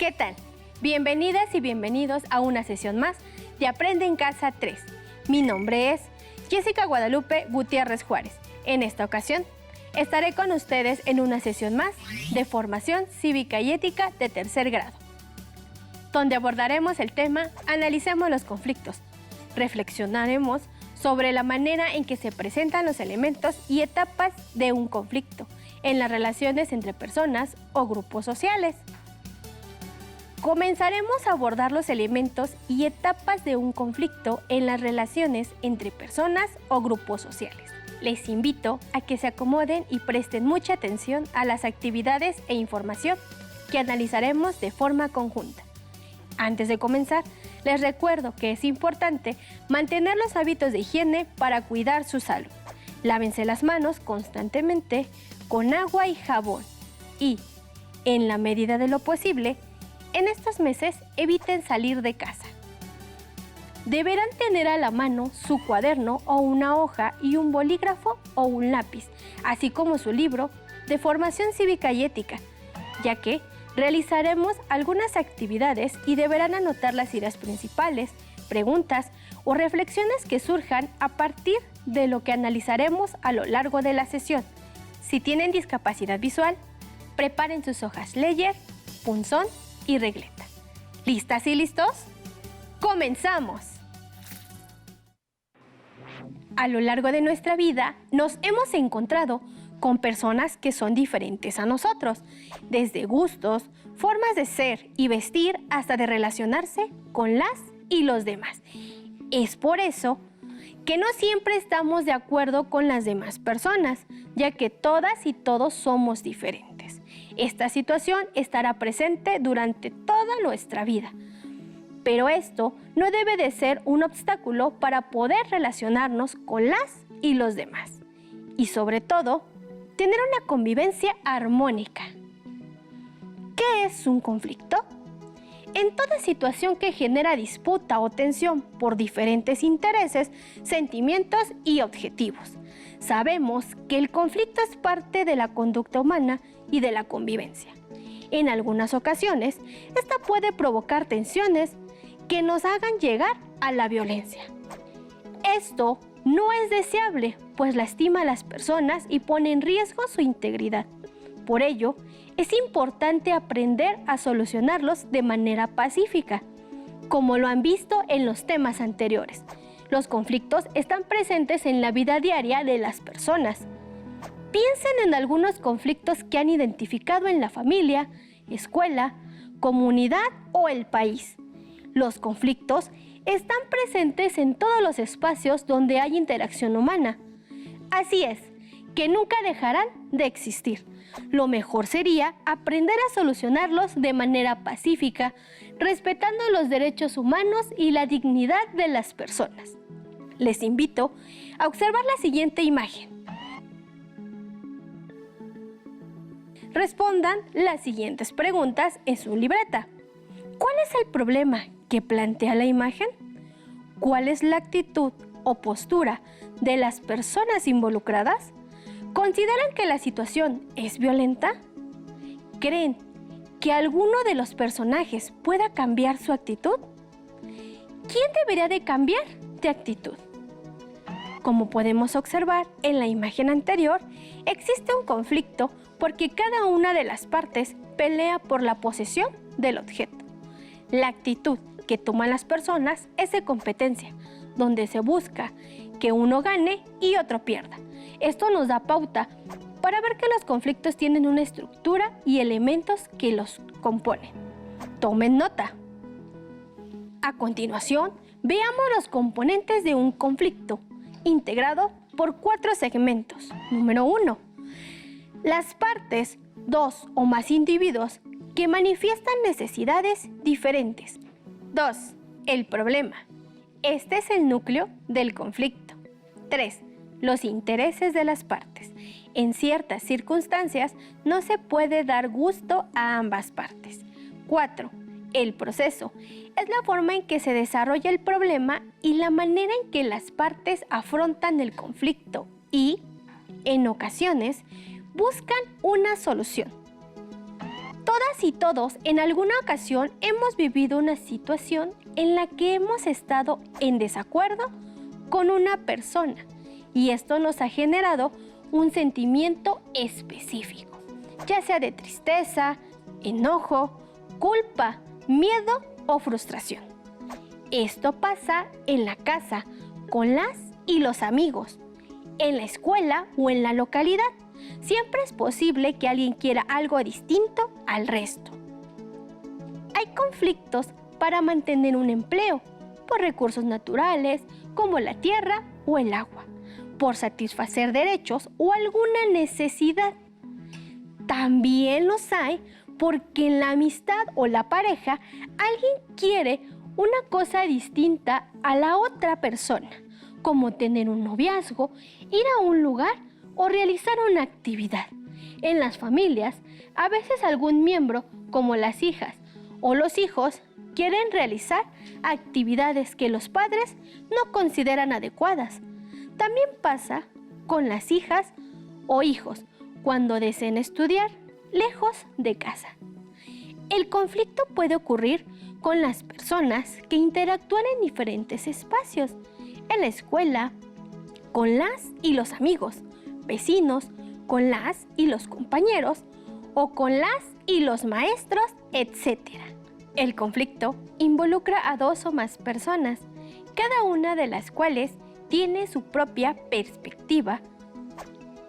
¿Qué tal? Bienvenidas y bienvenidos a una sesión más de Aprende en Casa 3. Mi nombre es Jessica Guadalupe Gutiérrez Juárez. En esta ocasión estaré con ustedes en una sesión más de formación cívica y ética de tercer grado, donde abordaremos el tema Analicemos los conflictos. Reflexionaremos sobre la manera en que se presentan los elementos y etapas de un conflicto en las relaciones entre personas o grupos sociales. Comenzaremos a abordar los elementos y etapas de un conflicto en las relaciones entre personas o grupos sociales. Les invito a que se acomoden y presten mucha atención a las actividades e información que analizaremos de forma conjunta. Antes de comenzar, les recuerdo que es importante mantener los hábitos de higiene para cuidar su salud. Lávense las manos constantemente con agua y jabón y, en la medida de lo posible, en estos meses eviten salir de casa. Deberán tener a la mano su cuaderno o una hoja y un bolígrafo o un lápiz, así como su libro de formación cívica y ética, ya que realizaremos algunas actividades y deberán anotar las ideas principales, preguntas o reflexiones que surjan a partir de lo que analizaremos a lo largo de la sesión. Si tienen discapacidad visual, preparen sus hojas Ledger, punzón y regleta. ¿Listas y listos? ¡Comenzamos! A lo largo de nuestra vida nos hemos encontrado con personas que son diferentes a nosotros, desde gustos, formas de ser y vestir hasta de relacionarse con las y los demás. Es por eso que no siempre estamos de acuerdo con las demás personas, ya que todas y todos somos diferentes. Esta situación estará presente durante toda nuestra vida, pero esto no debe de ser un obstáculo para poder relacionarnos con las y los demás, y sobre todo, tener una convivencia armónica. ¿Qué es un conflicto? En toda situación que genera disputa o tensión por diferentes intereses, sentimientos y objetivos. Sabemos que el conflicto es parte de la conducta humana y de la convivencia. En algunas ocasiones, esta puede provocar tensiones que nos hagan llegar a la violencia. Esto no es deseable, pues lastima a las personas y pone en riesgo su integridad. Por ello, es importante aprender a solucionarlos de manera pacífica, como lo han visto en los temas anteriores. Los conflictos están presentes en la vida diaria de las personas. Piensen en algunos conflictos que han identificado en la familia, escuela, comunidad o el país. Los conflictos están presentes en todos los espacios donde hay interacción humana. Así es, que nunca dejarán de existir. Lo mejor sería aprender a solucionarlos de manera pacífica, respetando los derechos humanos y la dignidad de las personas. Les invito a observar la siguiente imagen. Respondan las siguientes preguntas en su libreta. ¿Cuál es el problema que plantea la imagen? ¿Cuál es la actitud o postura de las personas involucradas? ¿Consideran que la situación es violenta? ¿Creen que alguno de los personajes pueda cambiar su actitud? ¿Quién debería de cambiar de actitud? Como podemos observar en la imagen anterior, existe un conflicto porque cada una de las partes pelea por la posesión del objeto. La actitud que toman las personas es de competencia, donde se busca que uno gane y otro pierda. Esto nos da pauta para ver que los conflictos tienen una estructura y elementos que los componen. Tomen nota. A continuación, veamos los componentes de un conflicto, integrado por 4 segmentos. Número 1. Las partes, 2 o más individuos que manifiestan necesidades diferentes. 2. El problema. Este es el núcleo del conflicto. 3. Los intereses de las partes. En ciertas circunstancias no se puede dar gusto a ambas partes. 4. El proceso. Es la forma en que se desarrolla el problema y la manera en que las partes afrontan el conflicto y, en ocasiones, buscan una solución. Todas y todos en alguna ocasión hemos vivido una situación en la que hemos estado en desacuerdo con una persona y esto nos ha generado un sentimiento específico, ya sea de tristeza, enojo, culpa, miedo o frustración. Esto pasa en la casa, con las y los amigos, en la escuela o en la localidad. Siempre es posible que alguien quiera algo distinto al resto. Hay conflictos para mantener un empleo, por recursos naturales como la tierra o el agua, por satisfacer derechos o alguna necesidad. También los hay porque en la amistad o la pareja alguien quiere una cosa distinta a la otra persona, como tener un noviazgo, ir a un lugar o realizar una actividad. En las familias, a veces algún miembro, como las hijas o los hijos, quieren realizar actividades que los padres no consideran adecuadas. También pasa con las hijas o hijos cuando desean estudiar lejos de casa. El conflicto puede ocurrir con las personas que interactúan en diferentes espacios, en la escuela, con las y los amigos, vecinos, con las y los compañeros, o con las y los maestros, etc. El conflicto involucra a dos o más personas, cada una de las cuales tiene su propia perspectiva.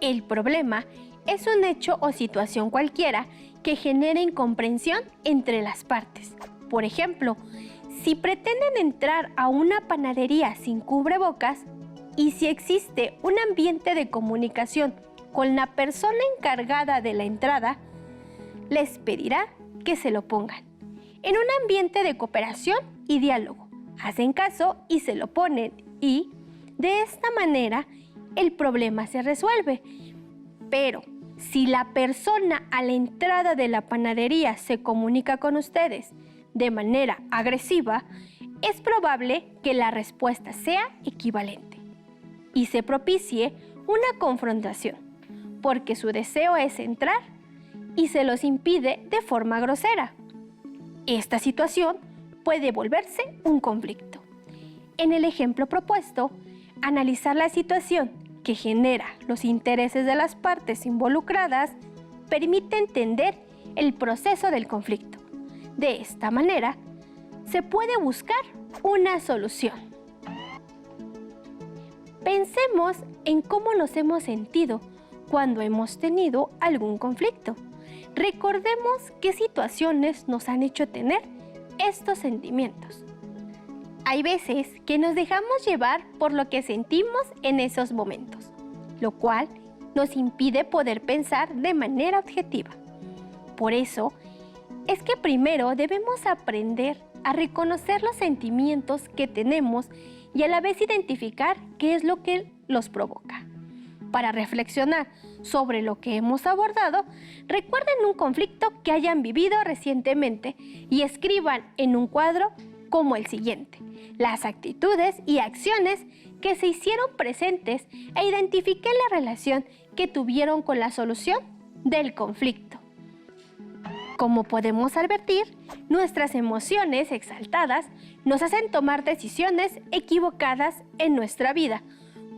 El problema es un hecho o situación cualquiera que genere incomprensión entre las partes. Por ejemplo, si pretenden entrar a una panadería sin cubrebocas y si existe un ambiente de comunicación con la persona encargada de la entrada, les pedirá que se lo pongan. En un ambiente de cooperación y diálogo, hacen caso y se lo ponen y, de esta manera, el problema se resuelve. Pero si la persona a la entrada de la panadería se comunica con ustedes de manera agresiva, es probable que la respuesta sea equivalente y se propicie una confrontación, porque su deseo es entrar y se los impide de forma grosera. Esta situación puede volverse un conflicto. En el ejemplo propuesto, analizar la situación que genera los intereses de las partes involucradas permite entender el proceso del conflicto. De esta manera, se puede buscar una solución. Pensemos en cómo nos hemos sentido cuando hemos tenido algún conflicto. Recordemos qué situaciones nos han hecho tener estos sentimientos. Hay veces que nos dejamos llevar por lo que sentimos en esos momentos, lo cual nos impide poder pensar de manera objetiva. Por eso, es que primero debemos aprender a reconocer los sentimientos que tenemos y a la vez identificar qué es lo que los provoca. Para reflexionar sobre lo que hemos abordado, recuerden un conflicto que hayan vivido recientemente y escriban en un cuadro como el siguiente las actitudes y acciones que se hicieron presentes e identifiquen la relación que tuvieron con la solución del conflicto. Como podemos advertir, nuestras emociones exaltadas nos hacen tomar decisiones equivocadas en nuestra vida.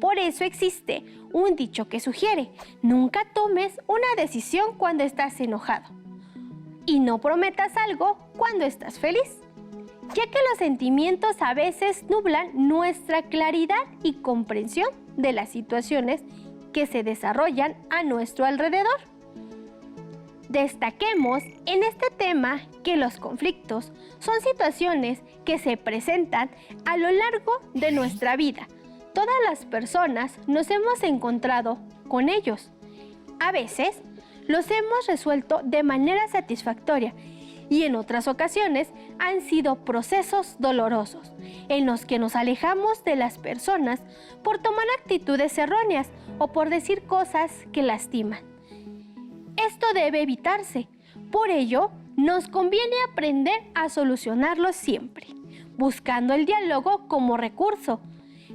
Por eso existe un dicho que sugiere: nunca tomes una decisión cuando estás enojado y no prometas algo cuando estás feliz, ya que los sentimientos a veces nublan nuestra claridad y comprensión de las situaciones que se desarrollan a nuestro alrededor. Destaquemos en este tema que los conflictos son situaciones que se presentan a lo largo de nuestra vida. Todas las personas nos hemos encontrado con ellos. A veces los hemos resuelto de manera satisfactoria y en otras ocasiones han sido procesos dolorosos en los que nos alejamos de las personas por tomar actitudes erróneas o por decir cosas que lastiman. Esto debe evitarse. Por ello, nos conviene aprender a solucionarlo siempre, buscando el diálogo como recurso,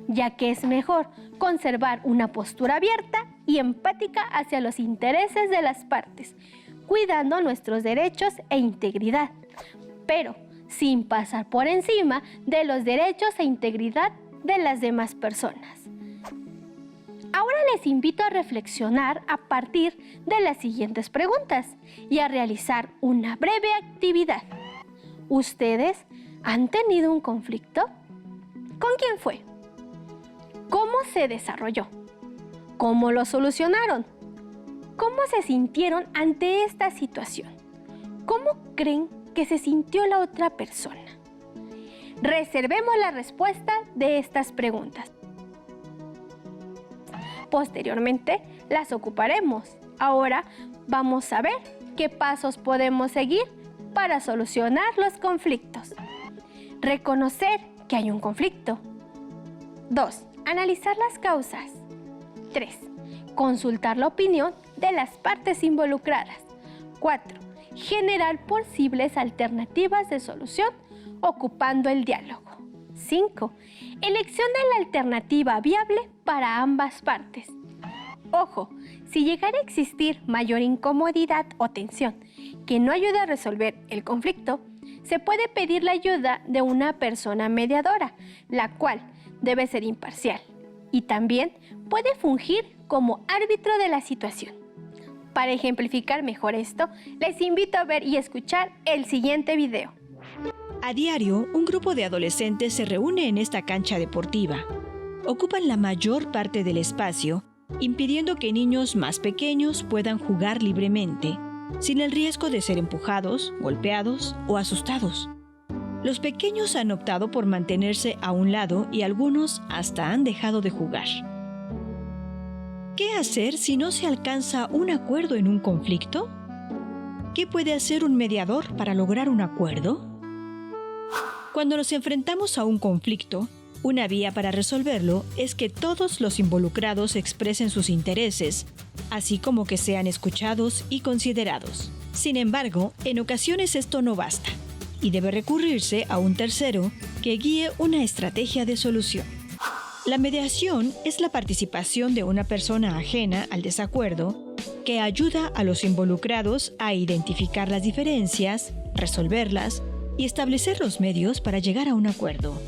ya que es mejor conservar una postura abierta y empática hacia los intereses de las partes, cuidando nuestros derechos e integridad, pero sin pasar por encima de los derechos e integridad de las demás personas. Ahora les invito a reflexionar a partir de las siguientes preguntas y a realizar una breve actividad. ¿Ustedes han tenido un conflicto? ¿Con quién fue? ¿Cómo se desarrolló? ¿Cómo lo solucionaron? ¿Cómo se sintieron ante esta situación? ¿Cómo creen que se sintió la otra persona? Reservemos la respuesta de estas preguntas. Posteriormente las ocuparemos. Ahora vamos a ver qué pasos podemos seguir para solucionar los conflictos. Reconocer que hay un conflicto. 2. Analizar las causas. 3. Consultar la opinión de las partes involucradas. 4. Generar posibles alternativas de solución ocupando el diálogo. 5. Elección de la alternativa viable para ambas partes. Ojo, si llegara a existir mayor incomodidad o tensión que no ayude a resolver el conflicto, se puede pedir la ayuda de una persona mediadora, la cual debe ser imparcial y también puede fungir como árbitro de la situación. Para ejemplificar mejor esto, les invito a ver y escuchar el siguiente video. A diario, un grupo de adolescentes se reúne en esta cancha deportiva. Ocupan la mayor parte del espacio, impidiendo que niños más pequeños puedan jugar libremente, sin el riesgo de ser empujados, golpeados o asustados. Los pequeños han optado por mantenerse a un lado y algunos hasta han dejado de jugar. ¿Qué hacer si no se alcanza un acuerdo en un conflicto? ¿Qué puede hacer un mediador para lograr un acuerdo? Cuando nos enfrentamos a un conflicto, una vía para resolverlo es que todos los involucrados expresen sus intereses, así como que sean escuchados y considerados. Sin embargo, en ocasiones esto no basta, y debe recurrirse a un tercero que guíe una estrategia de solución. La mediación es la participación de una persona ajena al desacuerdo que ayuda a los involucrados a identificar las diferencias, resolverlas y establecer los medios para llegar a un acuerdo.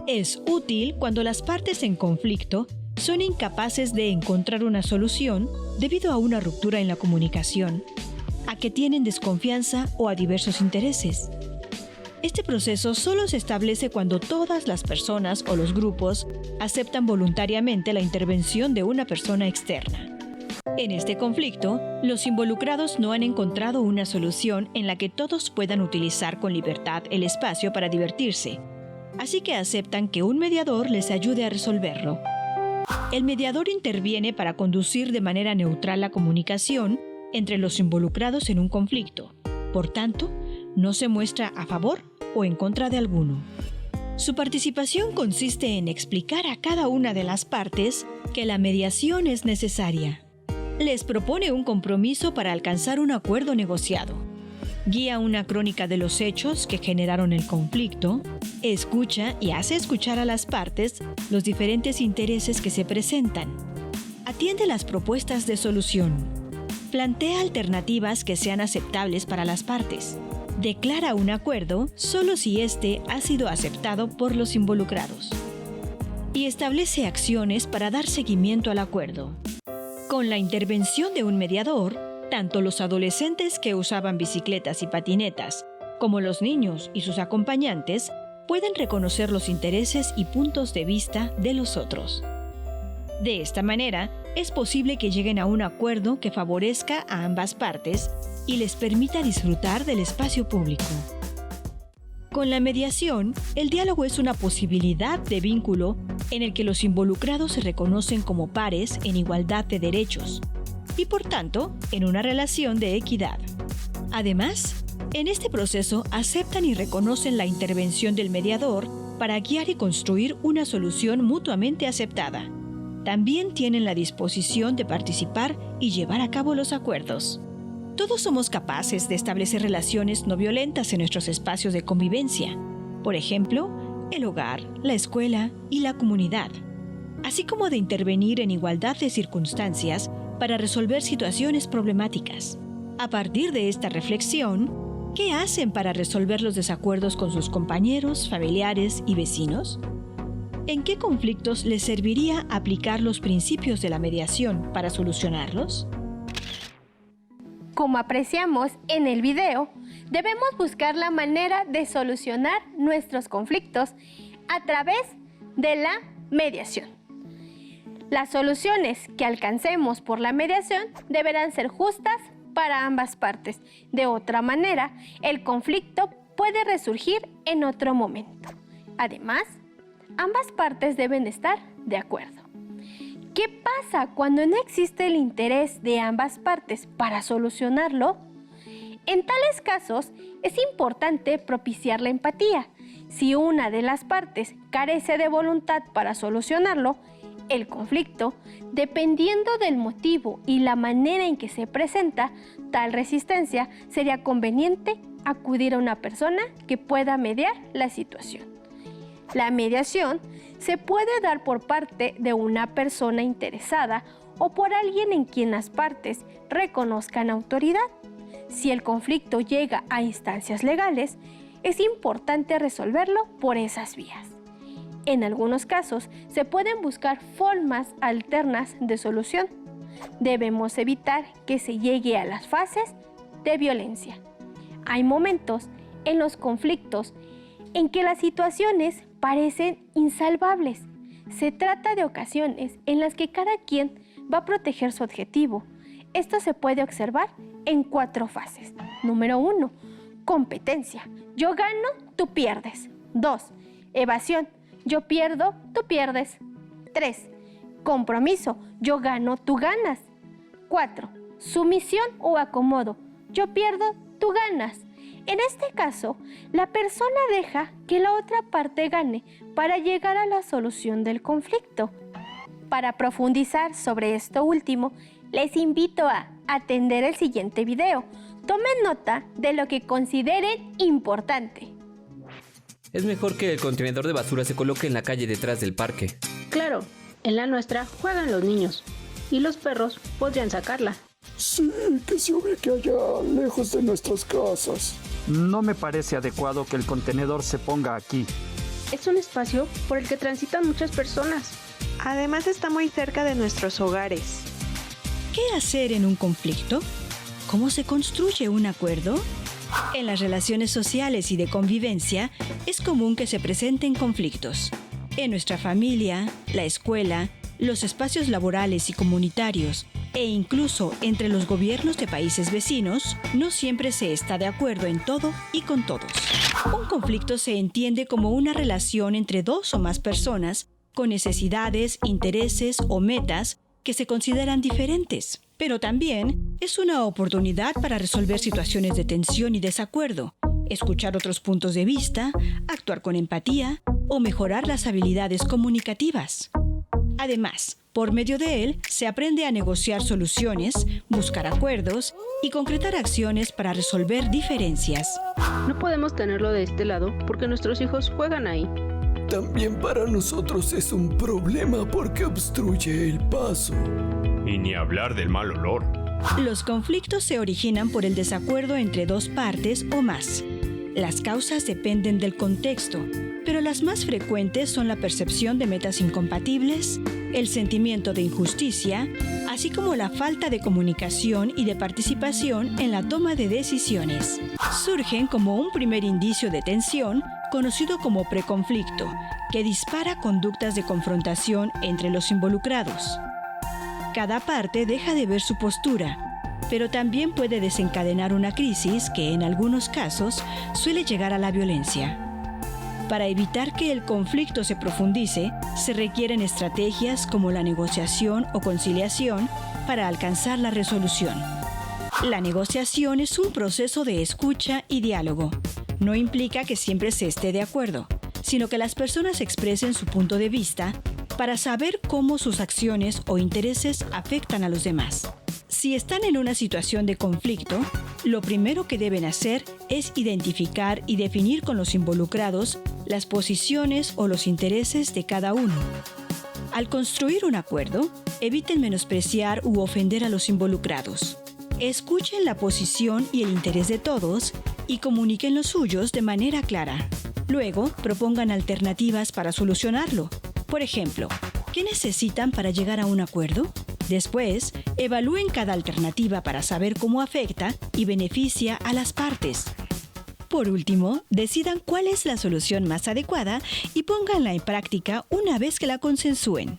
Es útil cuando las partes en conflicto son incapaces de encontrar una solución debido a una ruptura en la comunicación, a que tienen desconfianza o a diversos intereses. Este proceso solo se establece cuando todas las personas o los grupos aceptan voluntariamente la intervención de una persona externa. En este conflicto, los involucrados no han encontrado una solución en la que todos puedan utilizar con libertad el espacio para divertirse, así que aceptan que un mediador les ayude a resolverlo. El mediador interviene para conducir de manera neutral la comunicación entre los involucrados en un conflicto. Por tanto, no se muestra a favor o en contra de alguno. Su participación consiste en explicar a cada una de las partes que la mediación es necesaria. Les propone un compromiso para alcanzar un acuerdo negociado. Guía una crónica de los hechos que generaron el conflicto, escucha y hace escuchar a las partes los diferentes intereses que se presentan. Atiende las propuestas de solución. Plantea alternativas que sean aceptables para las partes. Declara un acuerdo solo si éste ha sido aceptado por los involucrados. Y establece acciones para dar seguimiento al acuerdo. Con la intervención de un mediador, tanto los adolescentes que usaban bicicletas y patinetas, como los niños y sus acompañantes, pueden reconocer los intereses y puntos de vista de los otros. De esta manera, es posible que lleguen a un acuerdo que favorezca a ambas partes y les permita disfrutar del espacio público. Con la mediación, el diálogo es una posibilidad de vínculo en el que los involucrados se reconocen como pares en igualdad de derechos y, por tanto, en una relación de equidad. Además, en este proceso aceptan y reconocen la intervención del mediador para guiar y construir una solución mutuamente aceptada. También tienen la disposición de participar y llevar a cabo los acuerdos. Todos somos capaces de establecer relaciones no violentas en nuestros espacios de convivencia. Por ejemplo, el hogar, la escuela y la comunidad, así como de intervenir en igualdad de circunstancias para resolver situaciones problemáticas. A partir de esta reflexión, ¿qué hacen para resolver los desacuerdos con sus compañeros, familiares y vecinos? ¿En qué conflictos les serviría aplicar los principios de la mediación para solucionarlos? Como apreciamos en el video, debemos buscar la manera de solucionar nuestros conflictos a través de la mediación. Las soluciones que alcancemos por la mediación deberán ser justas para ambas partes. De otra manera, el conflicto puede resurgir en otro momento. Además, ambas partes deben estar de acuerdo. ¿Qué pasa cuando no existe el interés de ambas partes para solucionarlo? En tales casos, es importante propiciar la empatía. Si una de las partes carece de voluntad para solucionarlo, el conflicto, dependiendo del motivo y la manera en que se presenta tal resistencia, sería conveniente acudir a una persona que pueda mediar la situación. La mediación se puede dar por parte de una persona interesada o por alguien en quien las partes reconozcan autoridad. Si el conflicto llega a instancias legales, es importante resolverlo por esas vías. En algunos casos, se pueden buscar formas alternas de solución. Debemos evitar que se llegue a las fases de violencia. Hay momentos en los conflictos en que las situaciones parecen insalvables. Se trata de ocasiones en las que cada quien va a proteger su objetivo. Esto se puede observar en 4 fases. Número 1, competencia. Yo gano, tú pierdes. 2, evasión. Yo pierdo, tú pierdes. 3, compromiso. Yo gano, tú ganas. 4, sumisión o acomodo. Yo pierdo, tú ganas. En este caso, la persona deja que la otra parte gane para llegar a la solución del conflicto. Para profundizar sobre esto último, les invito a atender el siguiente video. Tomen nota de lo que consideren importante. Es mejor que el contenedor de basura se coloque en la calle detrás del parque. Claro, en la nuestra juegan los niños y los perros podrían sacarla. Sí, que se ubique allá, lejos de nuestras casas. No me parece adecuado que el contenedor se ponga aquí. Es un espacio por el que transitan muchas personas. Además está muy cerca de nuestros hogares. ¿Qué hacer en un conflicto? ¿Cómo se construye un acuerdo? En las relaciones sociales y de convivencia es común que se presenten conflictos. En nuestra familia, la escuela, los espacios laborales y comunitarios, e incluso entre los gobiernos de países vecinos, no siempre se está de acuerdo en todo y con todos. Un conflicto se entiende como una relación entre 2 o más personas con necesidades, intereses o metas que se consideran diferentes, pero también es una oportunidad para resolver situaciones de tensión y desacuerdo, escuchar otros puntos de vista, actuar con empatía o mejorar las habilidades comunicativas. Además, por medio de él, se aprende a negociar soluciones, buscar acuerdos y concretar acciones para resolver diferencias. No podemos tenerlo de este lado porque nuestros hijos juegan ahí. También para nosotros es un problema porque obstruye el paso. Y ni hablar del mal olor. Los conflictos se originan por el desacuerdo entre 2 partes o más. Las causas dependen del contexto, pero las más frecuentes son la percepción de metas incompatibles, el sentimiento de injusticia, así como la falta de comunicación y de participación en la toma de decisiones. Surgen como un primer indicio de tensión, conocido como preconflicto, que dispara conductas de confrontación entre los involucrados. Cada parte deja de ver su postura, pero también puede desencadenar una crisis que en algunos casos suele llegar a la violencia. Para evitar que el conflicto se profundice, se requieren estrategias como la negociación o conciliación para alcanzar la resolución. La negociación es un proceso de escucha y diálogo. No implica que siempre se esté de acuerdo, sino que las personas expresen su punto de vista para saber cómo sus acciones o intereses afectan a los demás. Si están en una situación de conflicto, lo primero que deben hacer es identificar y definir con los involucrados las posiciones o los intereses de cada uno. Al construir un acuerdo, eviten menospreciar u ofender a los involucrados. Escuchen la posición y el interés de todos y comuniquen los suyos de manera clara. Luego, propongan alternativas para solucionarlo. Por ejemplo, ¿qué necesitan para llegar a un acuerdo? Después, evalúen cada alternativa para saber cómo afecta y beneficia a las partes. Por último, decidan cuál es la solución más adecuada y pónganla en práctica una vez que la consensúen.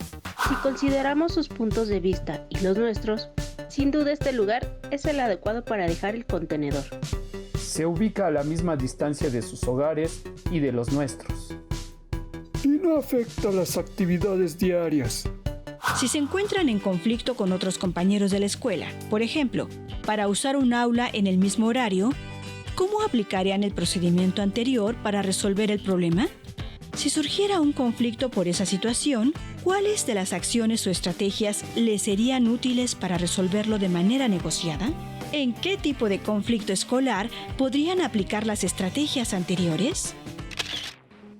Si consideramos sus puntos de vista y los nuestros, sin duda este lugar es el adecuado para dejar el contenedor. Se ubica a la misma distancia de sus hogares y de los nuestros. Y no afecta las actividades diarias. Si se encuentran en conflicto con otros compañeros de la escuela, por ejemplo, para usar un aula en el mismo horario, ¿cómo aplicarían el procedimiento anterior para resolver el problema? Si surgiera un conflicto por esa situación, ¿cuáles de las acciones o estrategias les serían útiles para resolverlo de manera negociada? ¿En qué tipo de conflicto escolar podrían aplicar las estrategias anteriores?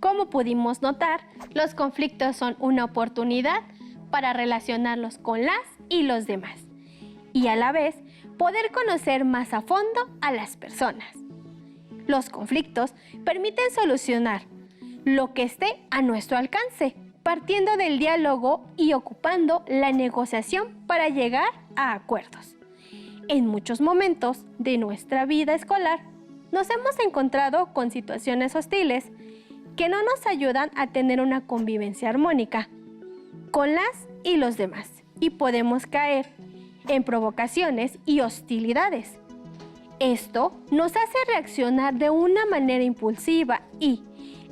Como pudimos notar, los conflictos son una oportunidad para relacionarlos con las y los demás y a la vez poder conocer más a fondo a las personas. Los conflictos permiten solucionar lo que esté a nuestro alcance, partiendo del diálogo y ocupando la negociación para llegar a acuerdos. En muchos momentos de nuestra vida escolar, nos hemos encontrado con situaciones hostiles que no nos ayudan a tener una convivencia armónica con las y los demás, y podemos caer en provocaciones y hostilidades. Esto nos hace reaccionar de una manera impulsiva y,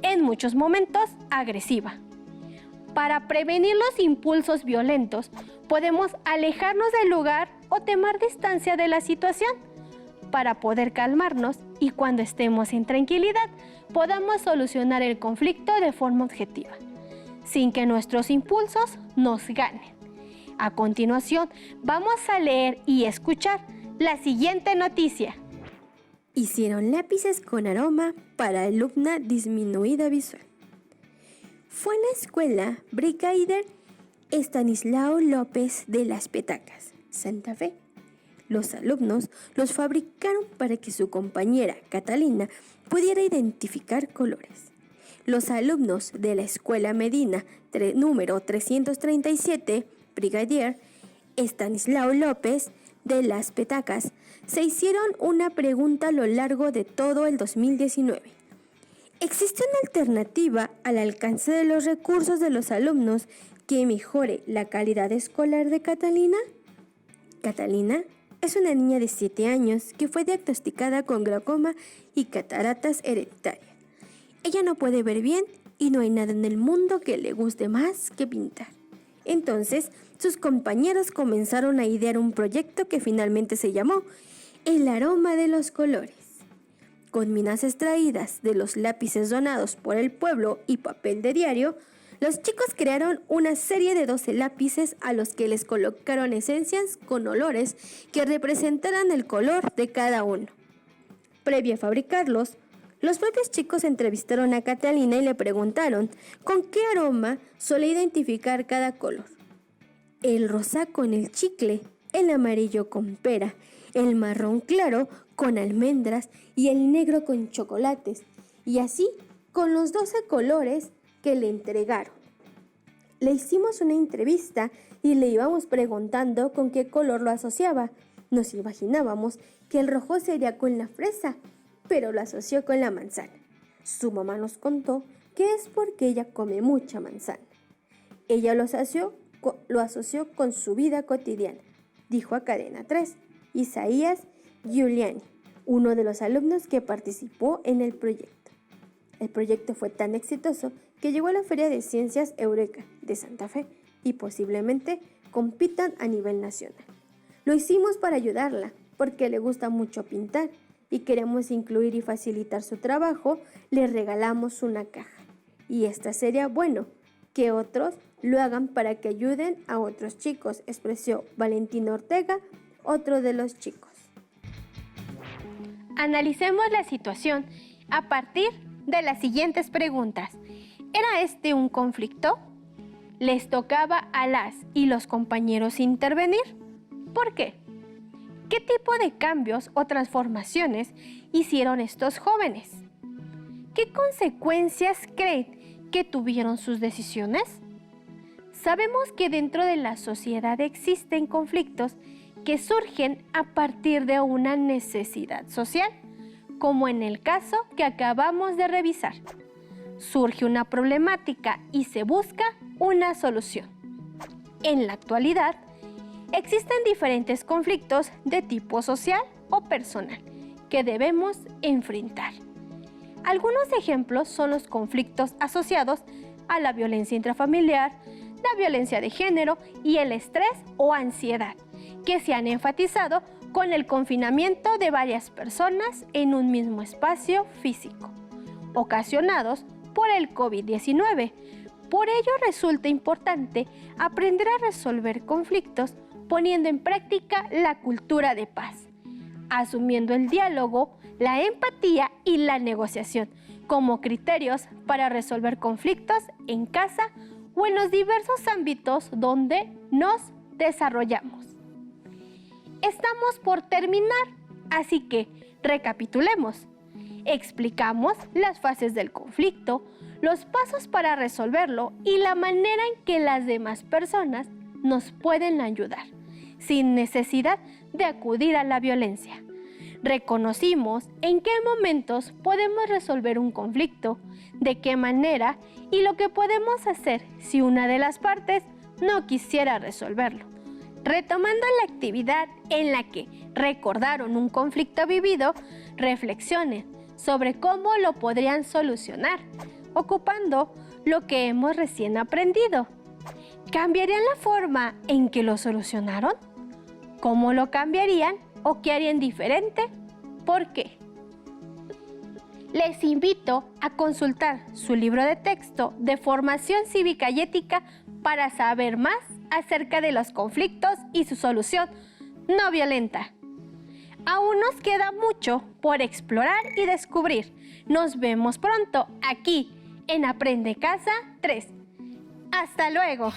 en muchos momentos, agresiva. Para prevenir los impulsos violentos, podemos alejarnos del lugar o tomar distancia de la situación para poder calmarnos y cuando estemos en tranquilidad podamos solucionar el conflicto de forma objetiva, sin que nuestros impulsos nos ganen. A continuación, vamos a leer y escuchar la siguiente noticia. Hicieron lápices con aroma para alumna disminuida visual. Fue en la escuela Brigadier Estanislao López de Las Petacas, Santa Fe. Los alumnos los fabricaron para que su compañera Catalina pudiera identificar colores. Los alumnos de la escuela Medina número 337, Brigadier Estanislao López de Las Petacas, se hicieron una pregunta a lo largo de todo el 2019. ¿Existe una alternativa al alcance de los recursos de los alumnos que mejore la calidad escolar de Catalina? Catalina es una niña de 7 años que fue diagnosticada con glaucoma y cataratas hereditarias. Ella no puede ver bien y no hay nada en el mundo que le guste más que pintar. Entonces, sus compañeros comenzaron a idear un proyecto que finalmente se llamó El aroma de los colores. Con minas extraídas de los lápices donados por el pueblo y papel de diario, los chicos crearon una serie de 12 lápices a los que les colocaron esencias con olores que representaran el color de cada uno. Previo a fabricarlos, los propios chicos entrevistaron a Catalina y le preguntaron con qué aroma suele identificar cada color. El rosa con el chicle, el amarillo con pera, el marrón claro con almendras y el negro con chocolates, y así con los 12 colores que le entregaron. Le hicimos una entrevista y le íbamos preguntando con qué color lo asociaba. Nos imaginábamos que el rojo sería con la fresa, pero lo asoció con la manzana. Su mamá nos contó que es porque ella come mucha manzana. Ella lo asoció con su vida cotidiana, dijo a Cadena 3 Isaías Giuliani, uno de los alumnos que participó en el proyecto. El proyecto fue tan exitoso que llegó a la Feria de Ciencias Eureka de Santa Fe y posiblemente compitan a nivel nacional. Lo hicimos para ayudarla, porque le gusta mucho pintar y queremos incluir y facilitar su trabajo, le regalamos una caja. Y esta sería bueno, que otros lo hagan para que ayuden a otros chicos, expresó Valentín Ortega, otro de los chicos. Analicemos la situación a partir de las siguientes preguntas. ¿Era este un conflicto? ¿Les tocaba a las y los compañeros intervenir? ¿Por qué? ¿Qué tipo de cambios o transformaciones hicieron estos jóvenes? ¿Qué consecuencias creen que tuvieron sus decisiones? Sabemos que dentro de la sociedad existen conflictos que surgen a partir de una necesidad social, como en el caso que acabamos de revisar. Surge una problemática y se busca una solución. En la actualidad, existen diferentes conflictos de tipo social o personal que debemos enfrentar. Algunos ejemplos son los conflictos asociados a la violencia intrafamiliar, la violencia de género y el estrés o ansiedad, que se han enfatizado con el confinamiento de varias personas en un mismo espacio físico, ocasionados por el COVID-19. Por ello resulta importante aprender a resolver conflictos poniendo en práctica la cultura de paz, asumiendo el diálogo, la empatía y la negociación como criterios para resolver conflictos en casa o en los diversos ámbitos donde nos desarrollamos. Estamos por terminar, así que recapitulemos. Explicamos las fases del conflicto, los pasos para resolverlo y la manera en que las demás personas nos pueden ayudar, sin necesidad de acudir a la violencia. Reconocimos en qué momentos podemos resolver un conflicto, de qué manera y lo que podemos hacer si una de las partes no quisiera resolverlo. Retomando la actividad en la que recordaron un conflicto vivido, reflexionen sobre cómo lo podrían solucionar, ocupando lo que hemos recién aprendido. ¿Cambiarían la forma en que lo solucionaron? ¿Cómo lo cambiarían o qué harían diferente? ¿Por qué? Les invito a consultar su libro de texto de formación cívica y ética para saber más acerca de los conflictos y su solución no violenta. Aún nos queda mucho por explorar y descubrir. Nos vemos pronto aquí en Aprende Casa 3. ¡Hasta luego!